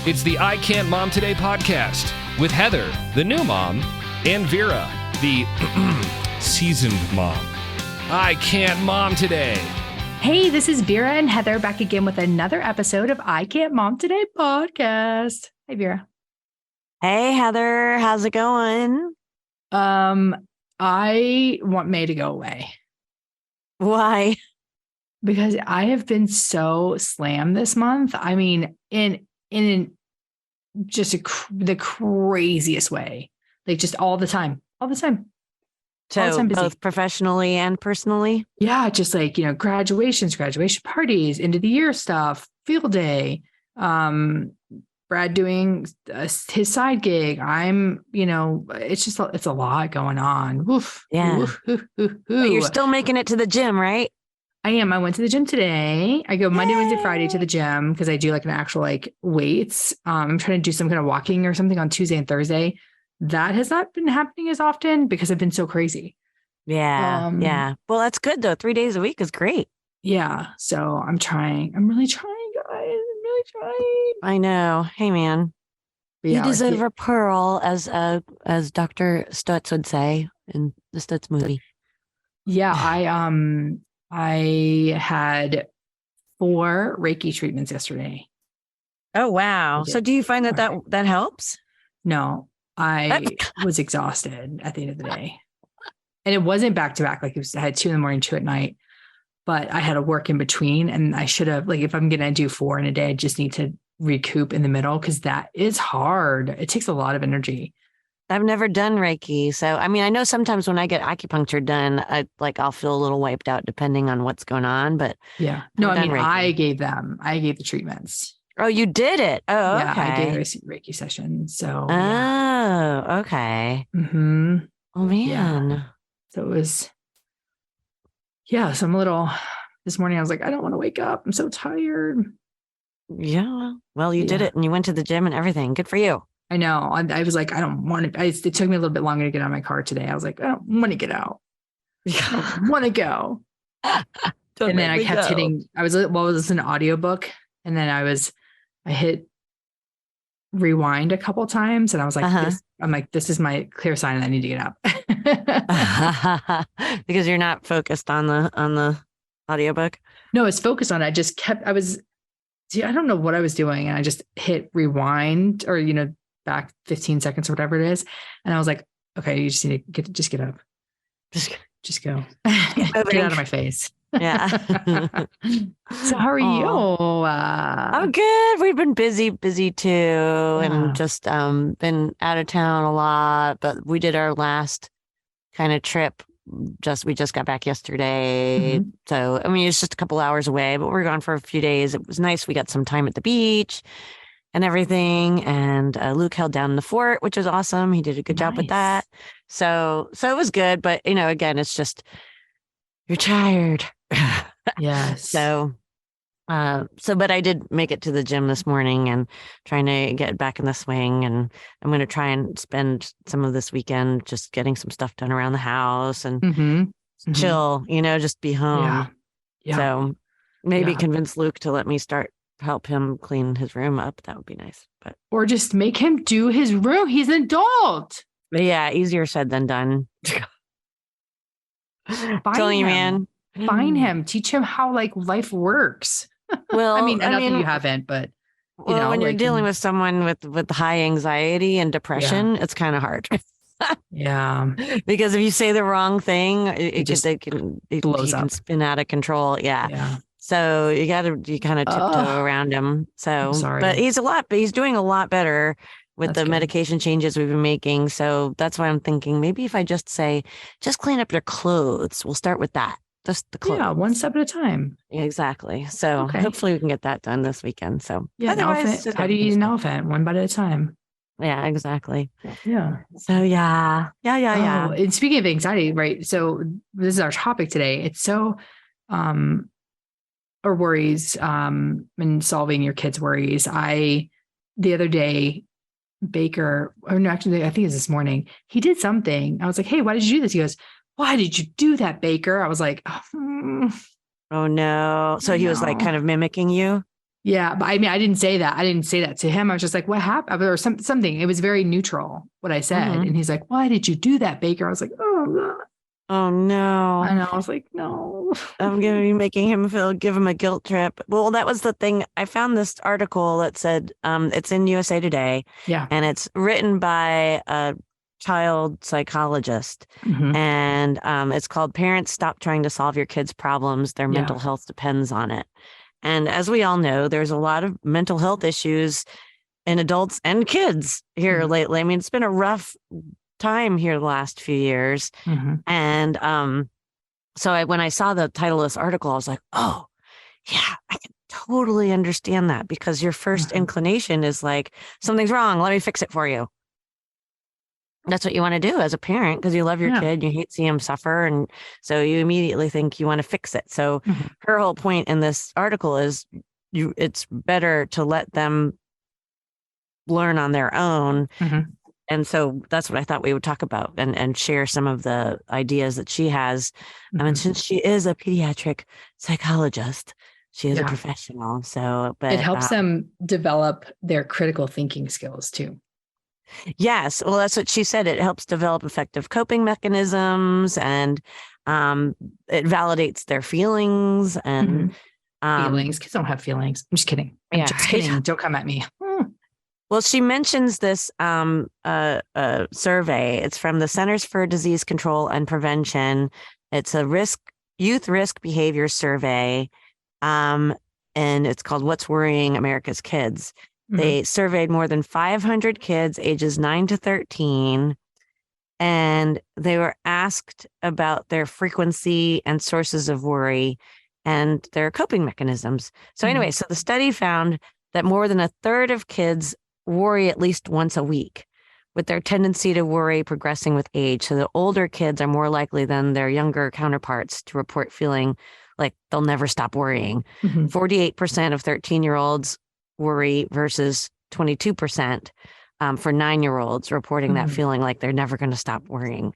It's the I Can't Mom Today podcast with Heather, the new mom, and Vera, the seasoned mom. I Can't Mom Today. Hey, this is Vera and Heather back again with another episode of I Can't Mom Today podcast. Hi, Vera. Hey, Heather. How's it going? I want May to go away. Why? Because I have been so slammed this month. I mean, in just the craziest way, like just all the time. So both professionally and personally? Yeah, just like, graduation parties, end of the year stuff, field day, Brad doing his side gig. I'm, it's a lot going on. Oof, yeah. Oof, oof, oof, oof. But you're still making it to the gym, right? I am. I went to the gym today. I go Monday, Wednesday, Friday to the gym because I do like an actual weights. I'm trying to do some kind of walking or something on Tuesday and Thursday. That has not been happening as often because I've been so crazy. Yeah. Yeah. Well, that's good though. 3 days a week is great. Yeah. So I'm trying. I'm really trying, guys. I'm really trying. I know. Hey, man. You deserve a pearl, as Dr. Stutz would say in the Stutz movie. Yeah. I had 4 Reiki treatments yesterday. Oh, wow. So do you find that helps? No, I was exhausted at the end of the day. And it wasn't back to back. Like I had 2 in the morning, 2 at night, but I had to work in between. And I should have, if I'm going to do 4 in a day, I just need to recoup in the middle because that is hard. It takes a lot of energy. I've never done Reiki. So, I mean, I know sometimes when I get acupuncture done, I'll feel a little wiped out depending on what's going on. But yeah, no, I mean, I gave the treatments. Oh, you did it. Oh, yeah, okay. I gave a Reiki session. So, okay. Mm-hmm. Oh, man. Yeah. So it was, so I'm this morning I was like, I don't want to wake up. I'm so tired. Yeah. Well, you did it and you went to the gym and everything. Good for you. I know. I was like, I don't want to. It took me a little bit longer to get out of my car today. I was like, I don't want to get out. I don't want to go. And then I kept hitting. I was listening to an audiobook, and then I hit rewind a couple times, and I was like, this is my clear sign that I need to get up. Because you're not focused on the audiobook. No, it's focused on it. I don't know what I was doing, and I just hit rewind or back 15 seconds or whatever it is. And I was like, okay, you just need to get up. Just go. Get out of my face. Yeah. So how are you? I'm good. We've been busy too. And just been out of town a lot, but we did our last kind of trip. We just got back yesterday. Mm-hmm. So, I mean, it's just a couple hours away, but we're gone for a few days. It was nice. We got some time at the beach and everything. And Luke held down the fort, which was awesome. He did a good job with that. So it was good. But, again, it's just, you're tired. Yes. But I did make it to the gym this morning and trying to get back in the swing. And I'm going to try and spend some of this weekend just getting some stuff done around the house and chill, just be home. Yeah. So maybe convince Luke to let me help him clean his room up. That would be nice. Or just make him do his room. He's an adult. But yeah, easier said than done. Telling you, man. Find him. Teach him how life works. Well, I mean, not that you haven't, but when you're dealing with someone with high anxiety and depression, it's kind of hard. Yeah, because if you say the wrong thing, it blows up. Can spin out of control. Yeah. So you kind of tiptoe around him. So, but he's doing a lot better with the medication changes we've been making. So that's why I'm thinking maybe if I just clean up your clothes, we'll start with that. Just the clothes. Yeah, one step at a time. Yeah, exactly. So hopefully we can get that done this weekend. So otherwise, how do you eat an elephant? One bite at a time. Yeah, exactly. Yeah. So yeah. Oh, and speaking of anxiety, right? So this is our topic today. It's so, or worries, and solving your kids' worries. The other day, Baker, or no, actually, I think it was this morning. He did something. I was like, "Hey, why did you do this?" He goes, "Why did you do that, Baker?" I was like, "Oh no!" So he was kind of mimicking you. Yeah. But I mean, I didn't say that. I didn't say that to him. I was just like, what happened? Or something. It was very neutral what I said. Mhm. And he's like, why did you do that, Baker? I was like, oh, God. Oh no. I know. I was like, no. I'm going to be making him give him a guilt trip. Well, that was the thing. I found this article that said, it's in USA Today. Yeah. And it's written by a child psychologist. Mhm. And it's called Parents Stop Trying to Solve Your Kids' Problems. Their mental health depends on it. And as we all know, there's a lot of mental health issues in adults and kids here lately. I mean, it's been a rough time here the last few years. And so when I saw the title of this article, I was like, oh, yeah, I can totally understand that, because your first inclination is like, something's wrong. Let me fix it for you. That's what you want to do as a parent, because you love your kid, you hate seeing him suffer. And so you immediately think you want to fix it. So her whole point in this article is it's better to let them learn on their own. And so that's what I thought we would talk about and share some of the ideas that she has. I mean, since she is a pediatric psychologist, she is a professional. So, but it helps them develop their critical thinking skills too. Yes. Well, that's what she said. It helps develop effective coping mechanisms, and it validates their feelings and feelings. Kids don't have feelings. I'm just kidding. I'm just kidding. Don't come at me. Well, she mentions this survey. It's from the Centers for Disease Control and Prevention. It's a youth risk behavior survey, and it's called What's Worrying America's Kids. They surveyed more than 500 kids ages 9 to 13, and they were asked about their frequency and sources of worry and their coping mechanisms. So anyway, so the study found that more than a third of kids worry at least once a week, with their tendency to worry progressing with age. So the older kids are more likely than their younger counterparts to report feeling like they'll never stop worrying. 48% of 13-year-olds worry versus 22% for 9-year-olds reporting that feeling like they're never going to stop worrying.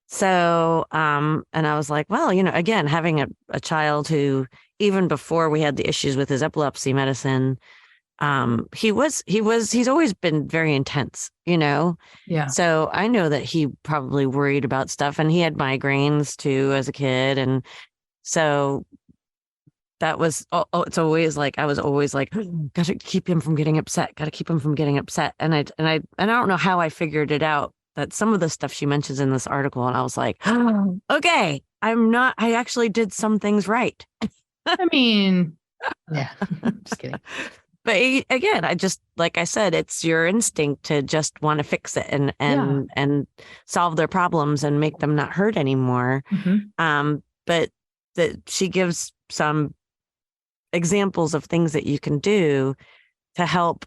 So, and I was like, well, again, having a child who, even before we had the issues with his epilepsy medicine, he's always been very intense, Yeah. So I know that he probably worried about stuff, and he had migraines too as a kid. And so that was, it's always like, I was always like, got to keep him from getting upset. And I don't know how I figured it out, that some of the stuff she mentions in this article. And I was like, oh, okay, I actually did some things right. I mean, yeah, just kidding. But again, like I said, it's your instinct to just want to fix it and solve their problems and make them not hurt anymore. But that she gives some examples of things that you can do to help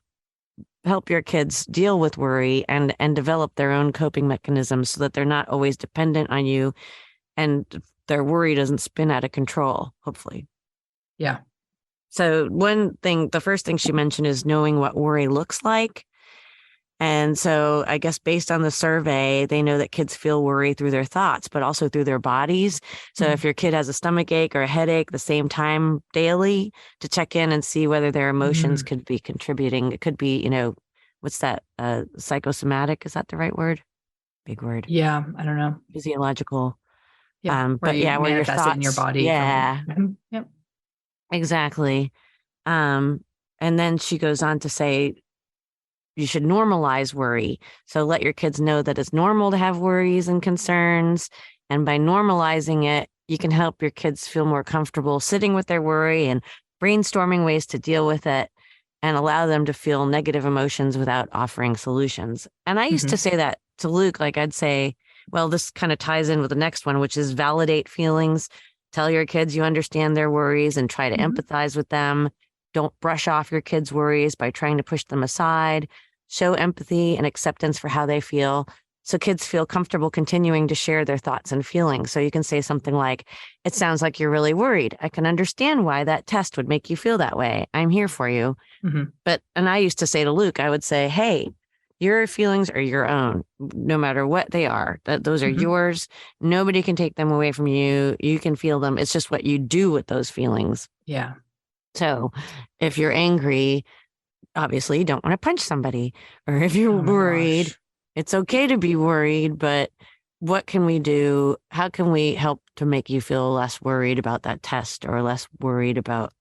your kids deal with worry and develop their own coping mechanisms, so that they're not always dependent on you and their worry doesn't spin out of control, hopefully. Yeah. So the first thing she mentioned is knowing what worry looks like. And so I guess based on the survey, they know that kids feel worry through their thoughts, but also through their bodies. So if your kid has a stomach ache or a headache the same time daily, to check in and see whether their emotions could be contributing. It could be, what's that? Psychosomatic. Is that the right word? Big word. Yeah. I don't know. Physiological. Yeah. But yeah, where your thoughts it in your body. Yeah. Yep. Exactly. And then she goes on to say, you should normalize worry. So let your kids know that it's normal to have worries and concerns. And by normalizing it, you can help your kids feel more comfortable sitting with their worry and brainstorming ways to deal with it, and allow them to feel negative emotions without offering solutions. And I used to say that to Luke, like I'd say, well, this kind of ties in with the next one, which is validate feelings. Tell your kids you understand their worries and try to empathize with them. Don't brush off your kids' worries by trying to push them aside. Show empathy and acceptance for how they feel, so kids feel comfortable continuing to share their thoughts and feelings. So you can say something like, it sounds like you're really worried. I can understand why that test would make you feel that way. I'm here for you. And I used to say to Luke, I would say, hey, your feelings are your own, no matter what they are. Those are yours. Nobody can take them away from you. You can feel them. It's just what you do with those feelings. Yeah. So if you're angry, obviously you don't want to punch somebody. Or if you're worried, gosh. it's okay to be worried, but what can we do? How can we help to make you feel less worried about that test or less worried about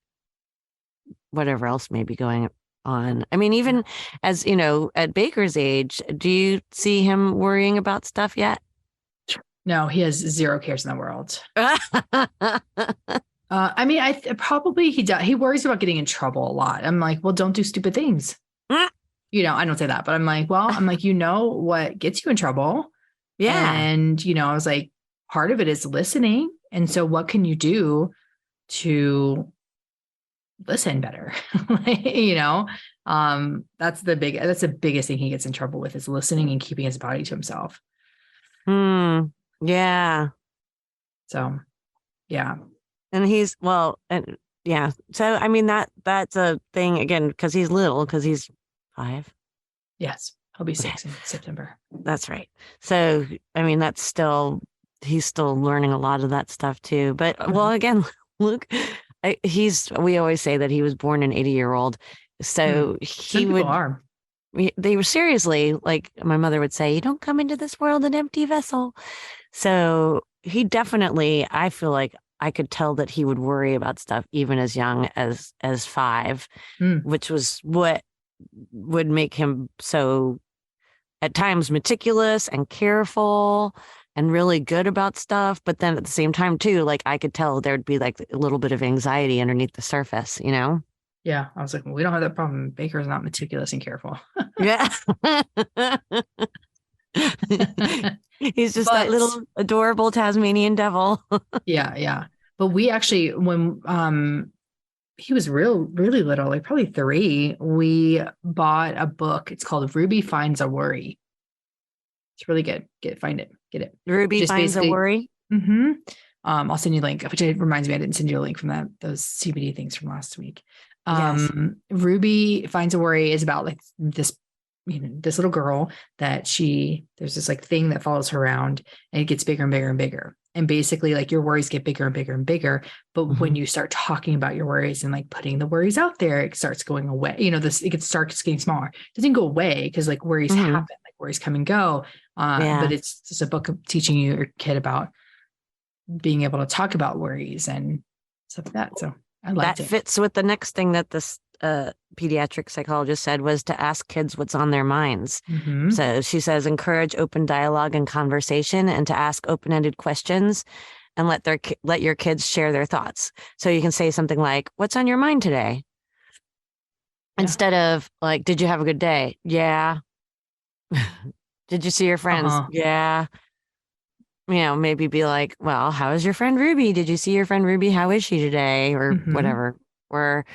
whatever else may be going on? I mean, even as, at Baker's age, do you see him worrying about stuff yet? No, he has zero cares in the world. I mean, probably he does. He worries about getting in trouble a lot. I'm like, well, don't do stupid things. I don't say that, but I'm like, what gets you in trouble? Yeah. And, I was like, part of it is listening. And so what can you do to listen better? That's the biggest thing he gets in trouble with is listening and keeping his body to himself. Yeah. So, yeah. And yeah. So, I mean, that's a thing again, because he's little, because he's 5. Yes. He'll be 6 in September. That's right. So, I mean, he's still learning a lot of that stuff too. But well, again, Luke, we always say that he was born an 80-year-old. So they were seriously, like my mother would say, you don't come into this world an empty vessel. So he definitely, I feel like I could tell that he would worry about stuff even as young as 5, which was what would make him so at times meticulous and careful and really good about stuff. But then at the same time too, like I could tell there'd be like a little bit of anxiety underneath the surface, Yeah. I was like, well, we don't have that problem. Baker's not meticulous and careful. Yeah. He's just that little adorable Tasmanian devil. Yeah. Yeah. But we actually, when he was really little, like probably 3, we bought a book. It's called Ruby Finds a Worry. It's really good. Find it, get it. Ruby Finds a Worry. Mm-hmm. I'll send you a link, which reminds me, I didn't send you a link from those CBD things from last week. Yes. Ruby Finds a Worry is about like this little girl that there's this like thing that follows her around, and it gets bigger and bigger and bigger. And basically like your worries get bigger and bigger and bigger. But when you start talking about your worries and like putting the worries out there, it starts going away. It starts getting smaller. It doesn't go away because like worries happen, like worries come and go. But it's just a book of teaching your kid about being able to talk about worries and stuff like that. So I liked it. That fits with the next thing that this pediatric psychologist said, was to ask kids what's on their minds. So she says, encourage open dialogue and conversation, and to ask open-ended questions, and let your kids share their thoughts. So you can say something like, what's on your mind today? Yeah. Instead of like, did you have a good day? Yeah. Did you see your friends? Yeah. Maybe be like, well, how is your friend Ruby? Did you see your friend Ruby? How is she today? Or whatever. Or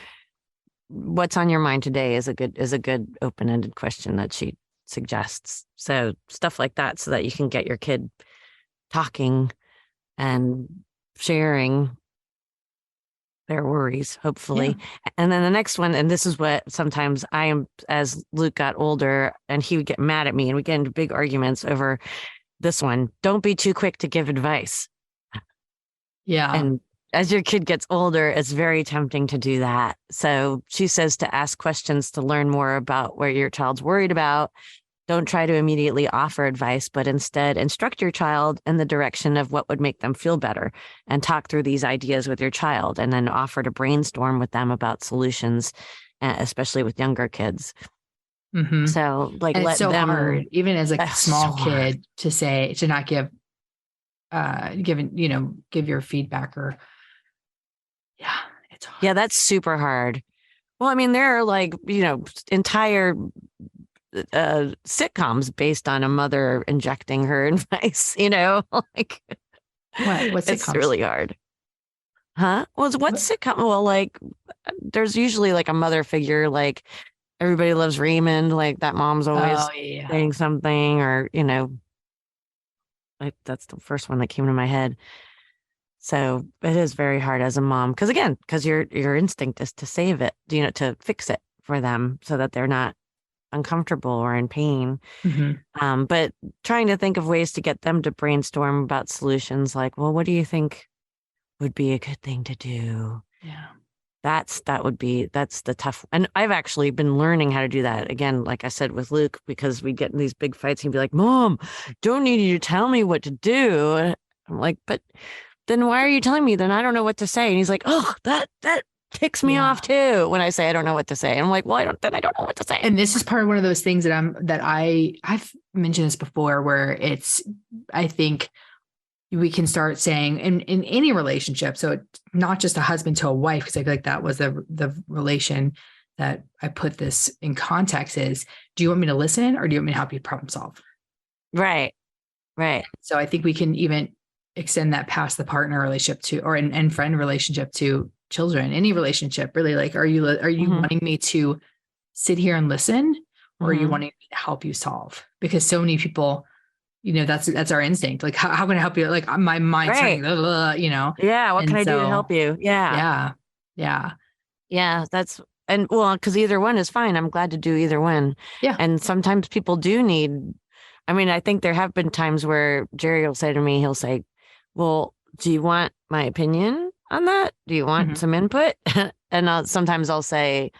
what's on your mind today is a good open-ended question that she suggests. So stuff like that, so that you can get your kid talking and sharing their worries, hopefully. Yeah. And then the next one, and this is what sometimes I am, as Luke got older, and he would get mad at me and we get into big arguments over this one. Don't be too quick to give advice. Yeah. And as your kid gets older, it's very tempting to do that. So she says to ask questions to learn more about what your child's worried about. Don't try to immediately offer advice, but instead instruct your child in the direction of what would make them feel better, and talk through these ideas with your child, and then offer to brainstorm with them about solutions, especially with younger kids. So like, and let it's so them, hard, even as a small kid, to not give your feedback, or it's hard. Yeah, that's super hard. Well, I mean, there are like, entire sitcoms based on a mother injecting her advice, like what it's really hard. Huh? Well, what sitcom? Well, like there's usually like a mother figure, like Everybody Loves Raymond, like that mom's always saying something, or like that's the first one that came to my head. So it is very hard as a mom, because your instinct is to save it, to fix it for them so that they're not uncomfortable or in pain. But trying to think of ways to get them to brainstorm about solutions, like, well, what do you think would be a good thing to do? Yeah. that's the tough. And I've actually been learning how to do that again, like I said with Luke, because we get in these big fights and he'd be like, Mom, don't need you to tell me what to do. I'm like, but then why are you telling me? Then I don't know what to say. And he's like, oh, that ticks me off too when I say I don't know what to say. And I'm like, well, I don't know what to say. And this is part of one of those things that I've mentioned this before, where I think we can start saying in any relationship. So it's not just a husband to a wife, because I feel like that was the relation that I put this in context is, do you want me to listen or do you want me to help you problem solve? Right. So I think we can even extend that past the partner relationship to, or and friend relationship to children, any relationship really. Like, are you wanting me to sit here and listen, or are you wanting me to help you solve? Because so many people, that's our instinct. Like, how can I help you? Like my mind's turning, blah, blah, blah. Yeah. What can I do to help you? Yeah. That's, and well, because either one is fine. I'm glad to do either one. Yeah. And sometimes people do need, I mean, I think there have been times where Jerry will say to me, he'll say, well, do you want my opinion on that? Do you want some input? And sometimes I'll say,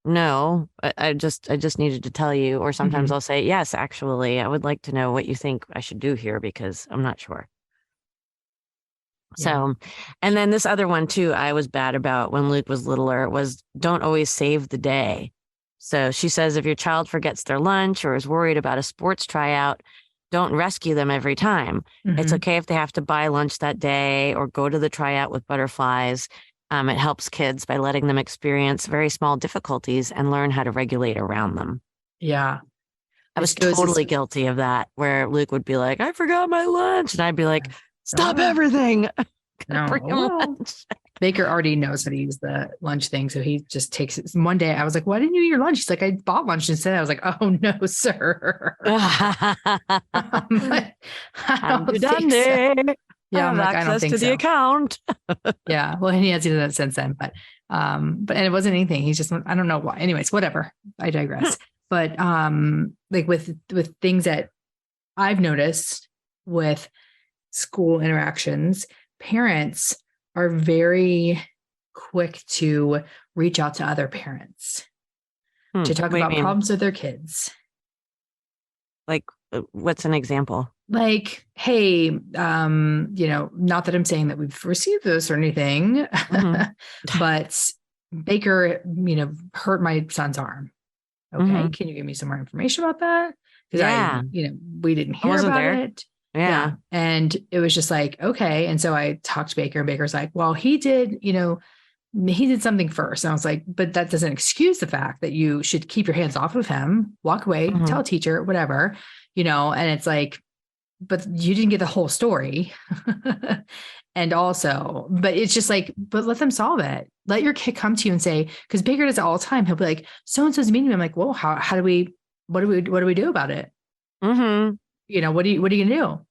no, I just needed to tell you. Or sometimes I'll say, yes, actually, I would like to know what you think I should do here because I'm not sure. Yeah. So, and then this other one too, I was bad about when Luke was littler, was don't always save the day. So she says, if your child forgets their lunch or is worried about a sports tryout, don't rescue them every time. It's okay if they have to buy lunch that day or go to the tryout with butterflies. It helps kids by letting them experience very small difficulties and learn how to regulate around them. Yeah. I was totally guilty of that, where Luke would be like, I forgot my lunch. And I'd be like, stop everything. No. Baker already knows how to use the lunch thing. So he just takes it. One day I was like, why didn't you eat your lunch? He's like, I bought lunch instead. I was like, oh no, sir. I'm done there. Yeah, I'm like, I don't think to so. The account. Yeah, well, he has to do that since then, but and it wasn't anything. He's just, I don't know why. Anyways, whatever. I digress. But like with things that I've noticed with school interactions, parents are very quick to reach out to other parents to talk about problems with their kids. Like, what's an example? Like, hey, not that I'm saying that we've received this or anything, but Baker, hurt my son's arm. Okay. Can you give me some more information about that? Because we didn't hear about it. Yeah. And it was just like, okay. And so I talked to Baker, and Baker's like, well, he did something first. And I was like, but that doesn't excuse the fact that you should keep your hands off of him, walk away, tell a teacher, whatever, and it's like, but you didn't get the whole story. And also, but it's just like, but let them solve it. Let your kid come to you and say, because Baker does it all the time. He'll be like, so-and-so's meeting me. I'm like, well, what do we do about it? What are you going to do?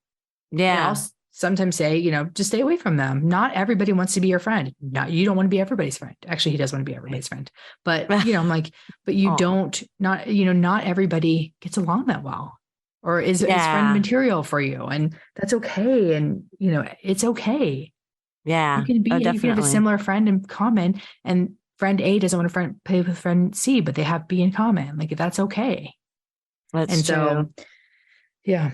Yeah. And I'll sometimes say, just stay away from them. Not everybody wants to be your friend. You don't want to be everybody's friend. Actually, he does want to be everybody's friend, but I'm like, but you not everybody gets along that well. Or is friend material for you, and that's okay. And it's okay. Yeah, you can have a similar friend in common, and friend A doesn't want to play with friend C, but they have B in common. Like, that's okay. That's true. So, yeah,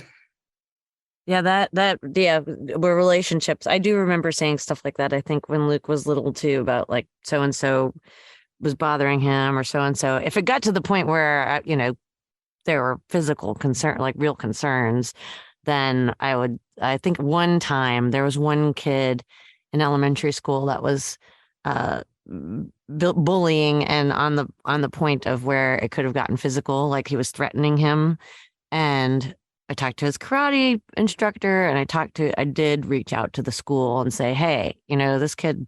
we're relationships. I do remember saying stuff like that. I think when Luke was little too, about like so and so was bothering him, or so and so. If it got to the point where there were physical like real concerns, then I think one time there was one kid in elementary school that was bullying, and on the point of where it could have gotten physical, like he was threatening him. And I talked to his karate instructor, and I did reach out to the school and say, hey, this kid,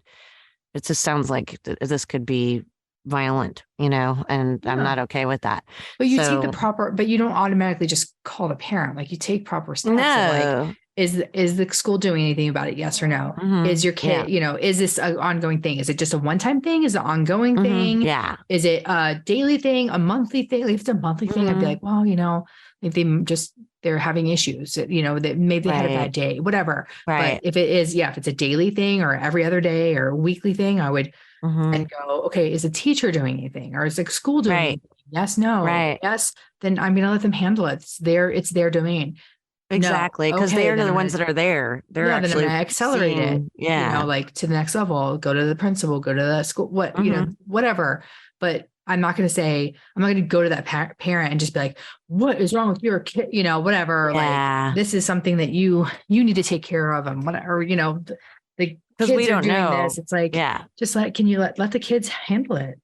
it just sounds like this could be violent, and I'm not okay with that. But you but you don't automatically just call the parent. Like, you take proper steps. No. Like, is the school doing anything about it? Yes or no? Is your kid, is this an ongoing thing? Is it just a one-time thing? Is it an ongoing thing? Yeah. Is it a daily thing, a monthly thing? If it's a monthly thing, I'd be like, well, if they're having issues, that maybe they had a bad day, whatever. Right. But if it's a daily thing or every other day or a weekly thing, I would and go, okay, is the teacher doing anything, or is the school doing anything? Yes, no, yes. Then I'm going to let them handle it. It's their domain. Exactly. Because they're the ones that are there. They're then I'm actually going to accelerate it. Yeah. Like to the next level, go to the principal, go to the school, whatever. But I'm not going to go to that parent and just be like, what is wrong with your kid? Whatever. Yeah. Like, this is something that you need to take care of, and whatever, the kids we don't are doing know. this. It's like, just can you let the kids handle it?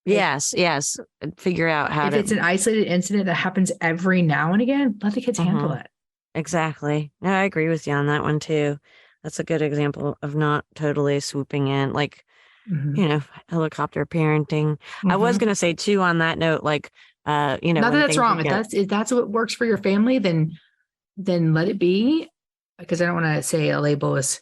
Like, yes. Figure out how if it's an isolated incident that happens every now and again, let the kids handle it. Exactly. No, I agree with you on that one too. That's a good example of not totally swooping in, like, helicopter parenting. I was going to say too, on that note, like, not that that's wrong. If that's what works for your family, then let it be. Because I don't want to say a label is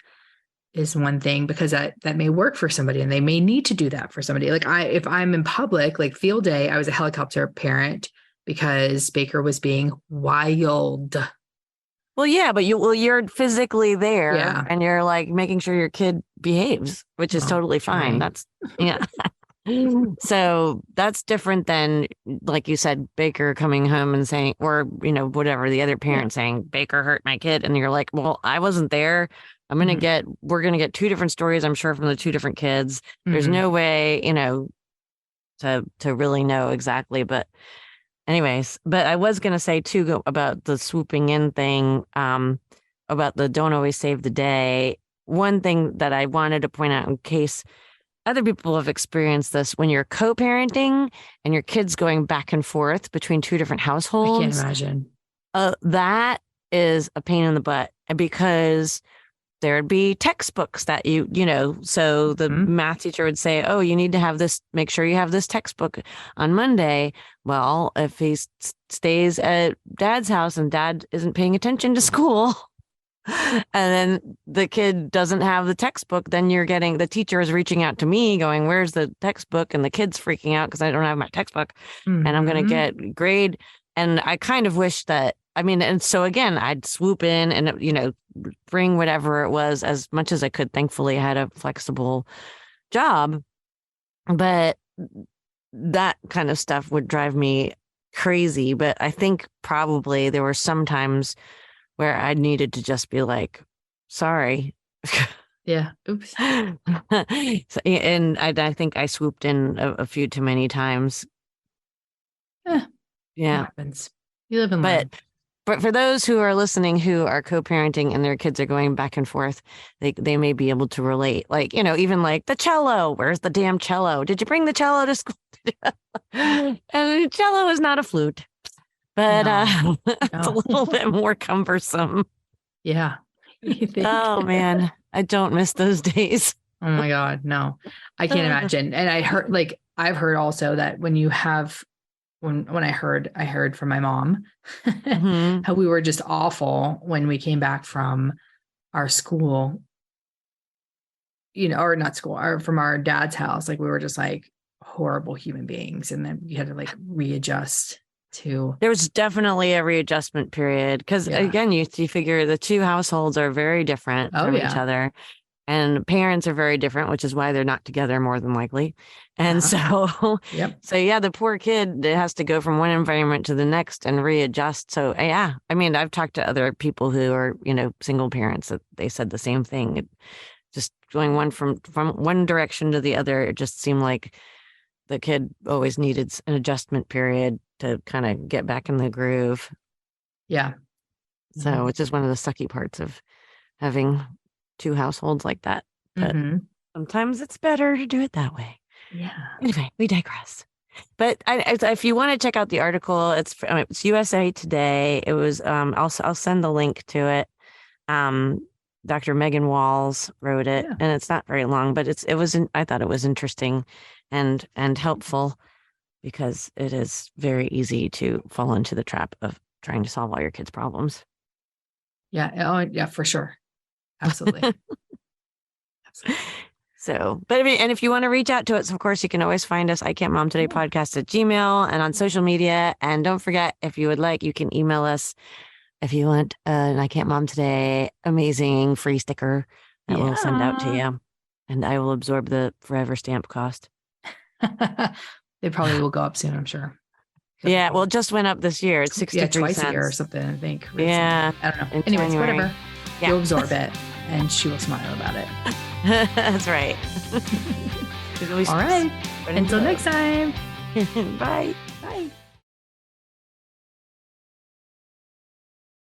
one thing, because that may work for somebody and they may need to do that for somebody. Like if I'm in public, like field day, I was a helicopter parent because Baker was being wild. Well, yeah, but you're physically there and you're like making sure your kid behaves, which is totally fine. That's So that's different than, like you said, Baker coming home and saying, or, whatever, the other parent saying, Baker hurt my kid. And you're like, well, I wasn't there. We're going to get two different stories, I'm sure, from the two different kids. There's no way, to really know exactly. But anyways, but I was going to say too about the swooping in thing, about the don't always save the day. One thing that I wanted to point out in case other people have experienced this, when you're co-parenting and your kids going back and forth between two different households. I can't imagine. That is a pain in the butt, because there'd be textbooks that so the math teacher would say, oh, you need to have this, make sure you have this textbook on Monday. Well, if he stays at dad's house and dad isn't paying attention to school, and then the kid doesn't have the textbook, then you're getting, the teacher is reaching out to me going, where's the textbook? And the kid's freaking out because I don't have my textbook and I'm going to get grade. And I kind of wish that, and so again, I'd swoop in and, bring whatever it was as much as I could. Thankfully, I had a flexible job, but that kind of stuff would drive me crazy. But I think probably there were some times where I needed to just be like, sorry. Yeah. Oops. And I think I swooped in a few too many times. Yeah. It happens. You live and learn. But for those who are listening who are co-parenting and their kids are going back and forth, they may be able to relate. Like, even like the cello. Where's the damn cello? Did you bring the cello to school? And the cello is not a flute. But it's a little bbit more cumbersome. Yeah. Oh, man. I don't miss those days. Oh, my God. No, I can't imagine. And I've heard also that when you have, when I heard from my mom how we were just awful when we came back from our school, or not school, or from our dad's house. Like we were just like horrible human beings. And then you had to like readjust. There was definitely a readjustment period because again, you figure the two households are very different from each other, and parents are very different, which is why they're not together more than likely. And so the poor kid has to go from one environment to the next and readjust. So I've talked to other people who are, single parents that they said the same thing. Just going from one direction to the other, it just seemed like the kid always needed an adjustment period to kind of get back in the groove. Yeah. So which is one of the sucky parts of having two households like that. But sometimes it's better to do it that way. Yeah. Anyway, we digress. But if you want to check out the article, it's USA Today. It was I'll send the link to it. Dr. Megan Walls wrote it, and it's not very long, but I thought it was interesting and helpful, because it is very easy to fall into the trap of trying to solve all your kids' problems. Yeah. Oh, yeah, for sure. Absolutely. So, and if you want to reach out to us, of course, you can always find us, iCan'tMomTodayPodcast@gmail.com, and on social media. And don't forget, if you would like, you can email us if you want an I Can't Mom Today amazing free sticker that we'll send out to you. and I will absorb the forever stamp cost. They probably will go up soon, I'm sure. Yeah, well, it just went up this year. It's 63 twice cents. a year or something, I think. Yeah. I don't know. In Anyways, January. whatever. Yeah. You'll absorb it, and she will smile about it. That's right. All right. Until next time. Bye. Bye.